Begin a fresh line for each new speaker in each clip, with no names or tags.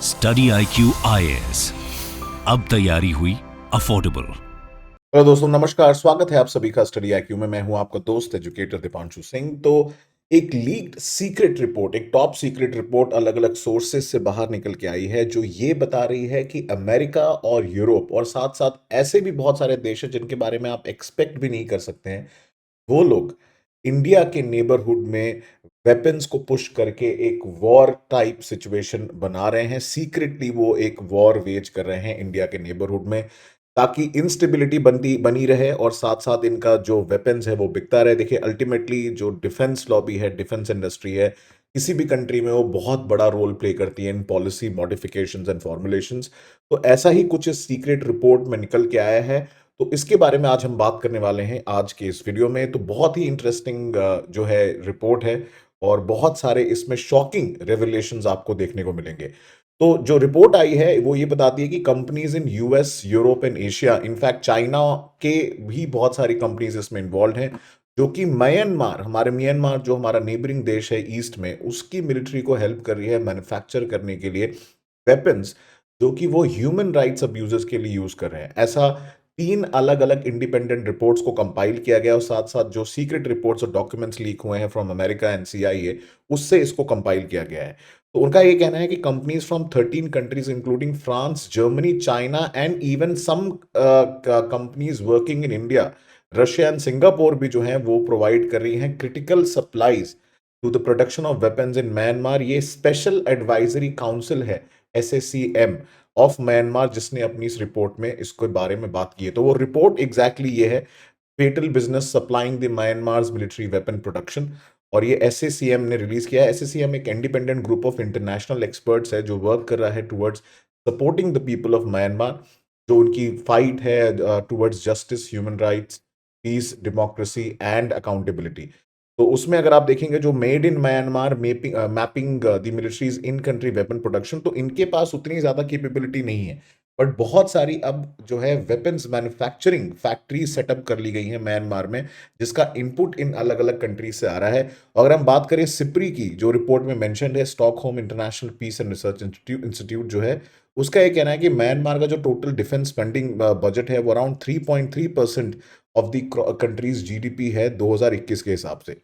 Study IQ IAS, अब तैयारी हुई अफोर्डेबल।
हेलो दोस्तों, नमस्कार। स्वागत है आप सभी का स्टडी आईक्यू में। मैं हूं आपका दोस्त एजुकेटर दीपांशु सिंह। तो एक लीक्ड सीक्रेट रिपोर्ट, एक टॉप सीक्रेट रिपोर्ट अलग अलग सोर्सेस से बाहर निकल के आई है, जो ये बता रही है कि अमेरिका और यूरोप और साथ साथ ऐसे भी बहुत सारे देश हैं जिनके बारे में आप एक्सपेक्ट भी नहीं कर सकते हैं, वो लोग इंडिया के नेबरहुड में वेपन्स को पुश करके एक वॉर टाइप सिचुएशन बना रहे हैं। सीक्रेटली वो एक वॉर वेज कर रहे हैं इंडिया के नेबरहुड में, ताकि इंस्टेबिलिटी बनती बनी रहे और साथ साथ इनका जो वेपन्स है वो बिकता रहे। देखिए, अल्टीमेटली जो डिफेंस लॉबी है, डिफेंस इंडस्ट्री है, किसी भी कंट्री में वो बहुत बड़ा रोल प्ले करती है in policy modifications and formulations. तो ऐसा ही कुछ इस सीक्रेट रिपोर्ट में निकल के आया है। तो इसके बारे में आज हम बात करने वाले हैं आज के इस वीडियो में। तो बहुत ही इंटरेस्टिंग जो है रिपोर्ट है और बहुत सारे इसमें शॉकिंग रेवलेशंस आपको देखने को मिलेंगे। तो जो रिपोर्ट आई है वो ये बताती है कि companies in US, Europe and Asia, in fact China के भी बहुत सारी कंपनीज इसमें इन्वॉल्व हैं, जो कि म्यांमार, हमारे म्यांमार जो हमारा नेबरिंग देश है ईस्ट में, उसकी मिलिट्री को हेल्प कर रही है मैन्युफैक्चर करने के लिए वेपन्स, जो कि वो ह्यूमन राइट्स अब्यूजर्स के लिए यूज कर रहे हैं। ऐसा 3 अलग अलग इंडिपेंडेंट रिपोर्ट्स को कंपाइल किया गया और साथ साथ जो सीक्रेट रिपोर्ट्स और डॉक्यूमेंट्स लीक हुए हैं फ्रॉम अमेरिका एंड CIA, उससे इसको कंपाइल किया गया है। तो उनका ये कहना है कि companies from 13 countries including France, Germany, China and even some companies working in India, Russia and Singapore भी जो है वो प्रोवाइड कर रही हैं critical supplies to the production of weapons in Myanmar. ये स्पेशल एडवाइजरी काउंसिल है, SACM ऑफ म्यांमार, जिसने अपनी इस रिपोर्ट में इसके बारे में बात की है। तो वो रिपोर्ट एग्जैक्टली ये है, fatal business supplying the Myanmar's military weapon production. और ये SACM ने रिलीज किया है। SACM एक independent group of international experts है जो वर्क कर रहा है towards supporting the people of Myanmar, जो उनकी फाइट है towards justice, human rights, peace, democracy and accountability. तो उसमें अगर आप देखेंगे जो made in Myanmar mapping the military's in country weapon production, तो इनके पास उतनी ज्यादा कैपेबिलिटी नहीं है, बट बहुत सारी अब जो है वेपन्स मैन्युफैक्चरिंग फैक्ट्री सेटअप कर ली गई है म्यांमार में, जिसका इनपुट इन अलग अलग कंट्रीज से आ रहा है। अगर हम बात करें सिप्री की, जो रिपोर्ट में मेंशन्ड है, Stockholm International Peace and Research Institute जो है, उसका ये कहना है कि म्यांमार का जो टोटल डिफेंस स्पेंडिंग बजट है वो around 3.3% of the countries GDP है 2021 के हिसाब से।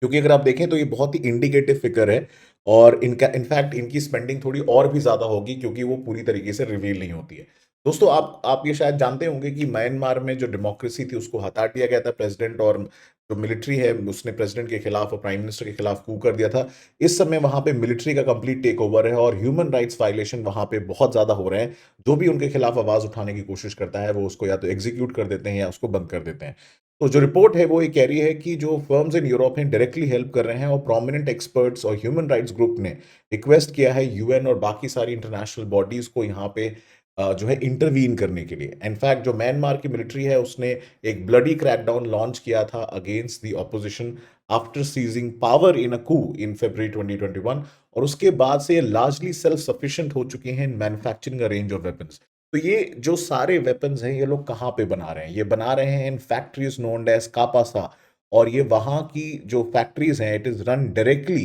क्योंकि अगर आप देखें तो ये बहुत ही इंडिकेटिव फिगर है और इनका इनफैक्ट इनकी स्पेंडिंग थोड़ी और भी ज्यादा होगी, क्योंकि वो पूरी तरीके से रिवील नहीं होती है। दोस्तों, आप ये शायद जानते होंगे कि म्यांमार में जो डेमोक्रेसी थी उसको हटा दिया गया था प्रेसिडेंट, और जो मिलिट्री है उसने प्रेसिडेंट के खिलाफ और प्राइम मिनिस्टर के खिलाफ कू कर दिया था। इस समय वहां पे मिलिट्री का कंप्लीट टेक ओवर है और ह्यूमन राइट्स वायलेशन वहां पे बहुत ज्यादा हो रहे हैं। जो भी उनके खिलाफ आवाज उठाने की कोशिश करता है वो उसको या तो एग्जीक्यूट कर देते हैं या उसको बंद कर देते हैं। तो जो रिपोर्ट है वो ये कह रही है कि जो फर्म्स इन यूरोप हैं डायरेक्टली हेल्प कर रहे हैं, और प्रोमिनेंट एक्सपर्ट्स और ह्यूमन राइट्स ग्रुप ने रिक्वेस्ट किया है UN और बाकी सारी इंटरनेशनल बॉडीज को यहाँ पे जो है इंटरवीन करने के लिए। इनफैक्ट जो म्यांमार की मिलिट्री है उसने एक ब्लडी क्रैकडाउन लॉन्च किया था against the opposition after seizing power in a coup in February 2021, और उसके बाद से ये लार्जली सेल्फ सफिशिएंट हो चुके हैं in manufacturing a range of weapons. तो ये जो सारे वेपन्स हैं ये लोग कहाँ पे बना रहे हैं? ये बना रहे हैं इन फैक्ट्रीज नोन्ड एज कापासा, और ये वहाँ की जो फैक्ट्रीज हैं, it is run directly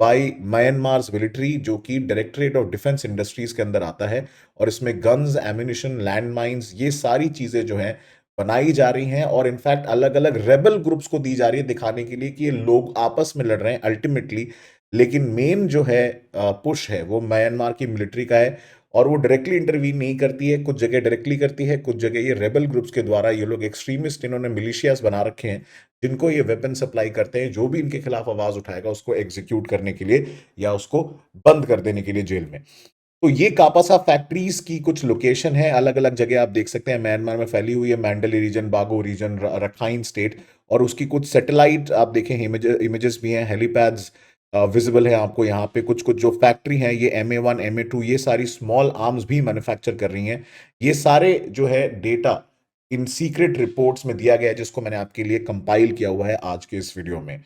by Myanmar's military, जो कि डायरेक्टरेट ऑफ डिफेंस इंडस्ट्रीज के अंदर आता है। और इसमें गन्स, एम्यूनिशन, लैंड माइंस, ये सारी चीजें जो हैं बनाई जा रही हैं और इनफैक्ट अलग अलग रेबल ग्रुप्स को दी जा रही है, दिखाने के लिए कि ये लोग आपस में लड़ रहे हैं अल्टीमेटली। लेकिन मेन जो है पुश है वो म्यांमार की मिलिट्री का है, और वो डायरेक्टली इंटरवीन नहीं करती है। कुछ जगह डायरेक्टली करती है, कुछ जगह ये रेबल ग्रुप्स के द्वारा, ये लोग एक्सट्रीमिस्ट, इन्होंने मिलिशियास बना रखे हैं जिनको ये वेपन सप्लाई करते हैं। जो भी इनके खिलाफ आवाज उठाएगा उसको एग्जीक्यूट करने के लिए या उसको बंद कर देने के लिए जेल में। तो ये कापासा फैक्ट्रीज की कुछ लोकेशन है, अलग अलग जगह आप देख सकते हैं म्यांमार में फैली हुई है। मैंडली रीजन, बागो रीजन, रखाइन स्टेट, और उसकी कुछ सैटेलाइट आप देखें इमेजेस भी हैं, हेलीपैड्स विजिबल है आपको यहाँ पे। कुछ कुछ जो फैक्ट्री हैं ये MA1, MA2, ये सारी स्मॉल आर्म्स भी मैन्युफैक्चर कर रही हैं। ये सारे जो है डेटा इन सीक्रेट रिपोर्ट्स में दिया गया है, जिसको मैंने आपके लिए कंपाइल किया हुआ है आज के इस वीडियो में।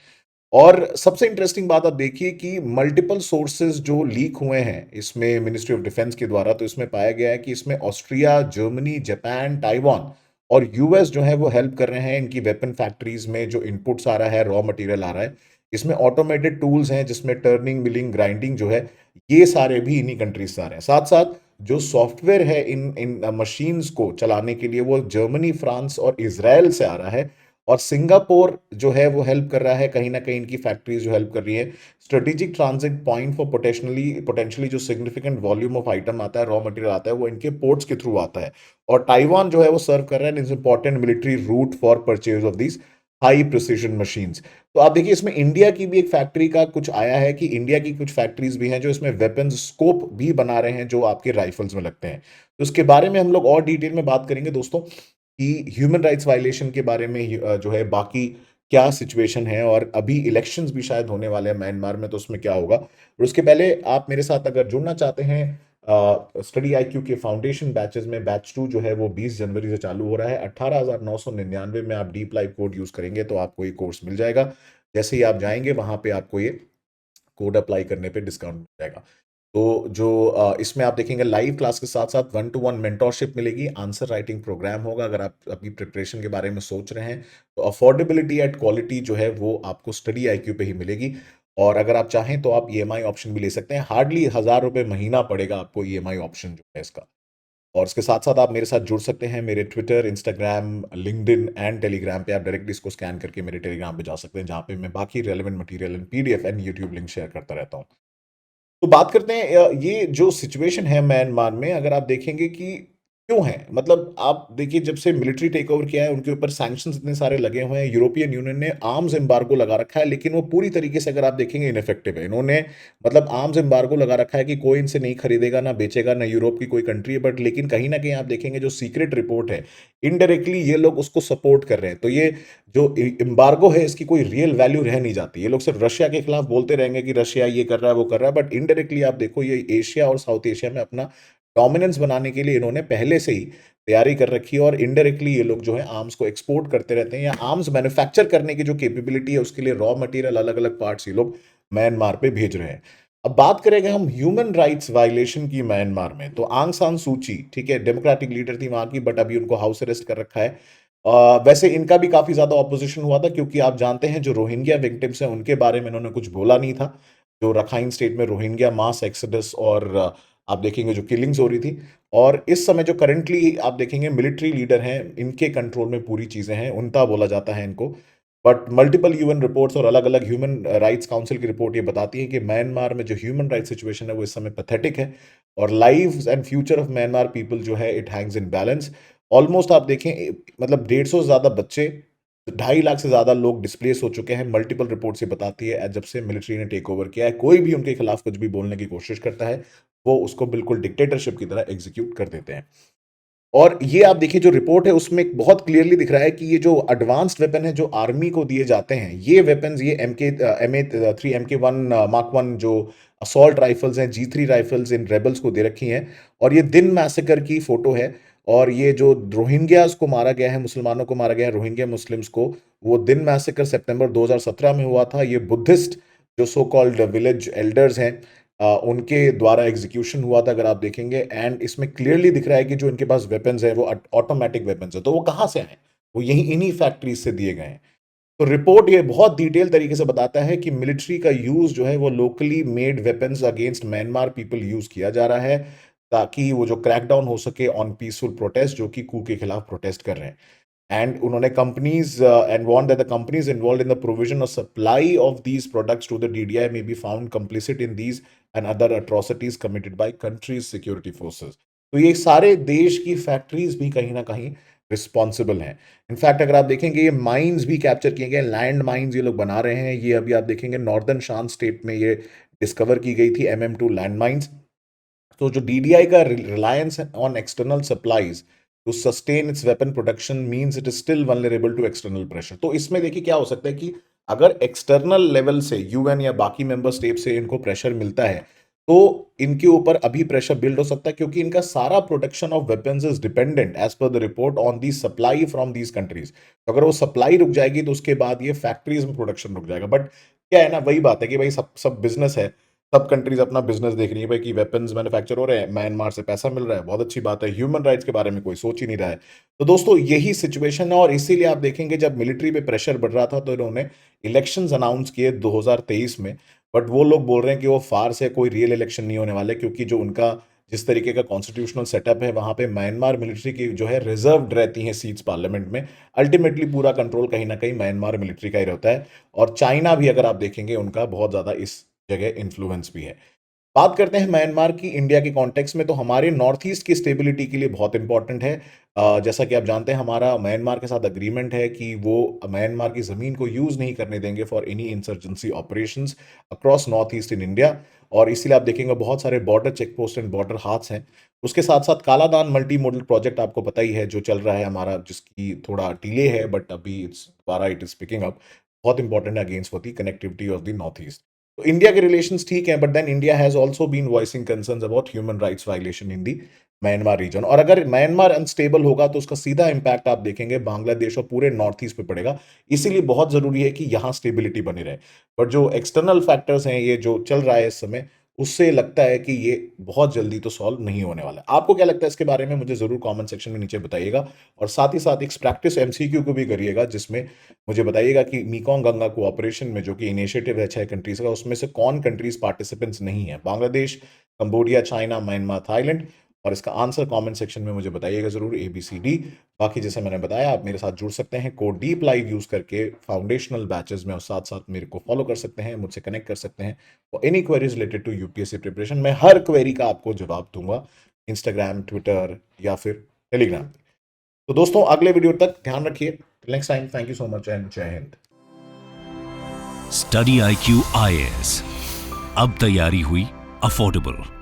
और सबसे इंटरेस्टिंग बात आप देखिए कि मल्टीपल सोर्सेज जो लीक हुए हैं इसमें मिनिस्ट्री ऑफ डिफेंस के द्वारा, तो इसमें पाया गया है कि इसमें ऑस्ट्रिया, जर्मनी, जापान, ताइवान और US जो है वो हेल्प कर रहे हैं इनकी वेपन फैक्ट्रीज में। जो इनपुट्स आ रहा है, रॉ मटेरियल आ रहा है, इसमें ऑटोमेटेड टूल्स हैं जिसमें टर्निंग, मिलिंग, ग्राइंडिंग जो है ये सारे भी इन्हीं कंट्रीज से आ रहे हैं। साथ साथ जो सॉफ्टवेयर है इन इन मशीन्स को चलाने के लिए वो जर्मनी, फ्रांस और इसराइल से आ रहा है, और सिंगापुर जो है वो हेल्प कर रहा है, कहीं ना कहीं इनकी फैक्ट्रीज जो हेल्प कर रही है। Strategic transit point for potentially जो सिग्निफिकेंट वॉल्यूम ऑफ आइटम आता है, रॉ मटेरियल आता है, वो इनके पोर्ट्स के थ्रू आता है। और ताइवान जो है वो सर्व कर रहा है is important military route for purchase of these high precision machines. तो आप देखिए इसमें इंडिया की भी एक फैक्ट्री का कुछ आया है कि इंडिया की कुछ फैक्ट्रीज भी हैं जो इसमें वेपन्स स्कोप भी बना रहे हैं जो आपके राइफल्स में लगते हैं। तो उसके बारे में हम लोग और डिटेल में बात करेंगे दोस्तों कि ह्यूमन राइट्स वायलेशन के बारे में जो है बाकी क्या सिचुएशन है, और अभी इलेक्शंस भी शायद होने वाले हैं म्यांमार में, तो उसमें क्या होगा। और उसके पहले आप मेरे साथ अगर जुड़ना चाहते हैं स्टडी आईक्यू के फाउंडेशन बैचेस में, बैच 2 जो है वो 20 जनवरी से चालू हो रहा है। 18,999 में आप डीप लाइव कोड यूज करेंगे तो आपको ये कोर्स मिल जाएगा। जैसे ही आप जाएंगे वहां पे आपको ये कोड अप्लाई करने पे डिस्काउंट मिल जाएगा। तो जो इसमें आप देखेंगे लाइव क्लास के साथ साथ 1-to-1 मेंटोरशिप मिलेगी, आंसर राइटिंग प्रोग्राम होगा। अगर आप अपनी प्रिपरेशन के बारे में सोच रहे हैं तो अफोर्डेबिलिटी एट क्वालिटी जो है वो आपको स्टडी आईक्यू पे ही मिलेगी। और अगर आप चाहें तो आप ईएमआई ऑप्शन भी ले सकते हैं, हार्डली 1,000 रुपये महीना पड़ेगा आपको ईएमआई ऑप्शन जो है इसका। और इसके साथ साथ आप मेरे साथ जुड़ सकते हैं मेरे Twitter, Instagram, LinkedIn and Telegram पे। आप डायरेक्टली इसको स्कैन करके मेरे टेलीग्राम पे जा सकते हैं जहाँ पे मैं बाकी relevant material and PDF and YouTube link share करता रहता हूँ। तो बात करते हैं ये जो सिचुएशन है म्यांमार में, अगर आप देखेंगे कि क्यों है, मतलब आप देखिए जब से मिलिट्री टेक ओवर किया है उनके ऊपर सैंक्शंस इतने सारे लगे हुए हैं। यूरोपियन यूनियन ने आर्म्स एम्बार्गो लगा रखा है, लेकिन वो पूरी तरीके से अगर आप देखेंगे इनफेक्टिव है। इन्होंने मतलब आर्म्स एम्बार्गो लगा रखा है कि कोई इनसे नहीं खरीदेगा, ना बेचेगा, ना यूरोप की कोई कंट्री है। बट लेकिन कहीं ना कहीं आप देखेंगे जो सीक्रेट रिपोर्ट है, इनडायरेक्टली ये लोग उसको सपोर्ट कर रहे हैं। तो ये जो एम्बार्गो है इसकी कोई रियल वैल्यू रह नहीं जाती। ये लोग सिर्फ रशिया के खिलाफ बोलते रहेंगे कि रशिया ये कर रहा है वो कर रहा है, बट इनडायरेक्टली आप देखो ये एशिया और साउथ एशिया में अपना डोमिनेंस बनाने के लिए इन्होंने पहले से ही तैयारी कर रखी है। और इनडायरेक्टली ये लोग जो है आर्म्स को एक्सपोर्ट करते रहते हैं, या आर्म्स मैन्युफैक्चर करने की जो कैपेबिलिटी है उसके लिए रॉ मटेरियल अलग अलग पार्ट्स ये लोग म्यांमार पे भेज रहे हैं। अब बात करेंगे हम ह्यूमन राइट्स वायलेशन की म्यांमार में, तो आंग सान सूची, ठीक है, डेमोक्रेटिक लीडर थी वहां की, बट अभी उनको हाउस अरेस्ट कर रखा है। वैसे इनका भी काफी ज्यादा ऑपोजिशन हुआ था, क्योंकि आप जानते हैं जो रोहिंग्या विक्टिम्स हैं उनके बारे में इन्होंने कुछ बोला नहीं था। जो रखाइन स्टेट में रोहिंग्या मास एक्सोडस और आप देखेंगे जो किलिंग्स हो रही थी। और इस समय जो करंटली आप देखेंगे मिलिट्री लीडर हैं, इनके कंट्रोल में पूरी चीजें हैं, उनका बोला जाता है इनको। बट मल्टीपल यूएन रिपोर्ट्स और अलग अलग ह्यूमन राइट्स काउंसिल की रिपोर्ट ये बताती है कि म्यांमार में जो ह्यूमन राइट्स सिचुएशन है वो इस समय पैथेटिक है। और lives and future of Myanmar people जो है it Hanks in balance. Almost आप देखें मतलब 150 से ज्यादा बच्चे, 2.5 लाख से ज्यादा लोग डिस्प्लेस हो चुके हैं। मल्टीपल रिपोर्ट से बताती है जब से मिलिट्री ने टेक ओवर किया है, कोई भी उनके खिलाफ कुछ भी बोलने की कोशिश करता है वो उसको बिल्कुल डिक्टेटरशिप की तरह एग्जीक्यूट कर देते हैं। और ये आप देखिए जो रिपोर्ट है उसमें बहुत क्लियरली दिख रहा है कि ये जो एडवांस्ड वेपन है जो आर्मी को दिए जाते हैं, ये वेपन्स, ये MA3 MK1 मार्क 1 जो असॉल्ट राइफल्स हैं, G3 राइफल्स इन रेबल्स को दे रखी हैं। और ये दिन मैसेकर की फोटो है। और ये जो रोहिंग्यास को मारा गया है, मुसलमानों को मारा गया है, रोहिंग्या मुस्लिम्स को, वो दिन मैसेकर सितंबर 2017 में हुआ था। ये बुद्धिस्ट जो सो कॉल्ड विलेज एल्डर्स हैं उनके द्वारा एग्जीक्यूशन हुआ था, अगर आप देखेंगे। एंड इसमें क्लियरली दिख रहा है कि जो इनके पास वेपन्स है वो ऑटोमेटिक वेपन्स है। तो वो कहाँ से आए? वो यही इन्हीं फैक्ट्रीज से दिए गए हैं। तो रिपोर्ट ये बहुत डिटेल तरीके से बताता है कि मिलिट्री का यूज जो है वो locally made weapons against Myanmar people use किया जा रहा है, ताकि वो जो क्रैकडाउन हो सके ऑन पीसफुल प्रोटेस्ट जो कि कू के खिलाफ प्रोटेस्ट कर रहे हैं। And उन्होंने companies and warned that the companies involved in the provision or supply of these products to the DDI may be found complicit in these and other atrocities committed by countries' security forces. तो ये सारे देश की factories भी कहीं ना कहीं responsible हैं। इनफैक्ट अगर आप देखेंगे ये माइंस भी कैप्चर किए गए, लैंड माइंस ये लोग बना रहे हैं। ये अभी आप देखेंगे नॉर्दर्न शान स्टेट में ये डिस्कवर की गई थी MM2 लैंड माइंस। तो जो DDI का reliance on external supplies to sustain its weapon production means it is still vulnerable to external pressure. तो इसमें देखिए क्या हो सकता है कि अगर एक्सटर्नल लेवल से यूएन या बाकी मेंबर स्टेट से इनको प्रेशर मिलता है तो इनके ऊपर अभी प्रेशर बिल्ड हो सकता है, क्योंकि इनका सारा production of weapons is dependent as per the report on the supply from these countries. तो अगर वो सप्लाई रुक जाएगी तो उसके बाद ये फैक्ट्रीज में प्रोडक्शन रुक जाएगा। बट क्या है ना, वही बात है कि भाई सब सब बिजनेस है, सब कंट्रीज अपना बिजनेस देख रही है भाई कि वेपन्स मैन्युफैक्चर हो रहे हैं, म्यांमार से पैसा मिल रहा है, बहुत अच्छी बात है। ह्यूमन राइट्स के बारे में कोई सोच ही नहीं रहा है। तो दोस्तों यही सिचुएशन है, और इसीलिए आप देखेंगे जब मिलिट्री पे प्रेशर बढ़ रहा था तो इन्होंने इलेक्शंस अनाउंस किए 2023 में। बट वो लोग बोल रहे हैं कि वो फार्स है, कोई रियल इलेक्शन नहीं होने वाला है, क्योंकि जो उनका जिस तरीके का कॉन्स्टिट्यूशनल सेटअप है वहाँ पे म्यांमार मिलिट्री की जो है रिजर्व्ड रहती हैं सीट्स पार्लियामेंट में। अल्टीमेटली पूरा कंट्रोल कहीं ना कहीं म्यांमार मिलिट्री का ही रहता है। और चाइना भी अगर आप देखेंगे उनका बहुत ज़्यादा इस जगह इन्फ्लुएंस भी है। बात करते हैं म्यांमार की इंडिया के कॉन्टेक्स्ट में, तो हमारे नॉर्थ ईस्ट की स्टेबिलिटी के लिए बहुत इंपॉर्टेंट है। जैसा कि आप जानते हैं हमारा म्यांमार के साथ अग्रीमेंट है कि वो म्यांमार की ज़मीन को यूज़ नहीं करने देंगे for any insurgency operations across north east in India. और इसीलिए आप देखेंगे बहुत सारे border check post and border haats हैं। उसके साथ साथ कालादान मल्टी मॉडल प्रोजेक्ट आपको पता ही है जो चल रहा है हमारा, जिसकी थोड़ा डिले है बट अभी दोबारा इट इज पिकिंग अप। बहुत इंपॉर्टेंट है against for the connectivity of the north east. तो इंडिया के रिलेशंस ठीक हैं, but then India has also been voicing concerns about human rights violation in the Myanmar region. और अगर Myanmar unstable होगा तो उसका सीधा इंपैक्ट आप देखेंगे बांग्लादेश और पूरे नॉर्थ ईस्ट पे पड़ेगा। इसीलिए बहुत जरूरी है कि यहाँ स्टेबिलिटी बनी रहे। बट जो एक्सटर्नल फैक्टर्स हैं, ये जो चल रहा है इस समय, उससे लगता है कि ये बहुत जल्दी तो सॉल्व नहीं होने वाला। आपको क्या लगता है इसके बारे में, मुझे जरूर कमेंट सेक्शन में नीचे बताइएगा। और साथ ही साथ एक प्रैक्टिस एमसीक्यू को भी करिएगा, जिसमें मुझे बताइएगा कि मीकोंग गंगा कोऑपरेशन में जो कि इनिशिएटिव है 6 कंट्रीज का, उसमें से कौन कंट्रीज पार्टिसिपेंट्स नहीं है? Bangladesh, Cambodia, China, Myanmar, Thailand. और इसका आंसर कमेंट सेक्शन में मुझे बताइएगा जरूर, ABCD। बाकी जैसे मैंने बताया, आप मेरे साथ जुड़ सकते हैं कोड डीप लाइव यूज करके फाउंडेशनल बैचेस में, और साथ साथ मेरे को फॉलो कर सकते हैं, मुझसे कनेक्ट कर सकते हैं for any queries related to UPSC preparation. मैं हर क्वेरी का आपको जवाब दूंगा, इंस्टाग्राम, ट्विटर या फिर टेलीग्राम पे। तो दोस्तों अगले वीडियो तक ध्यान रखिए। Next time, thank you so much and जय हिंद।
स्टडी IQ IAS, अब तैयारी हुई अफोर्डेबल।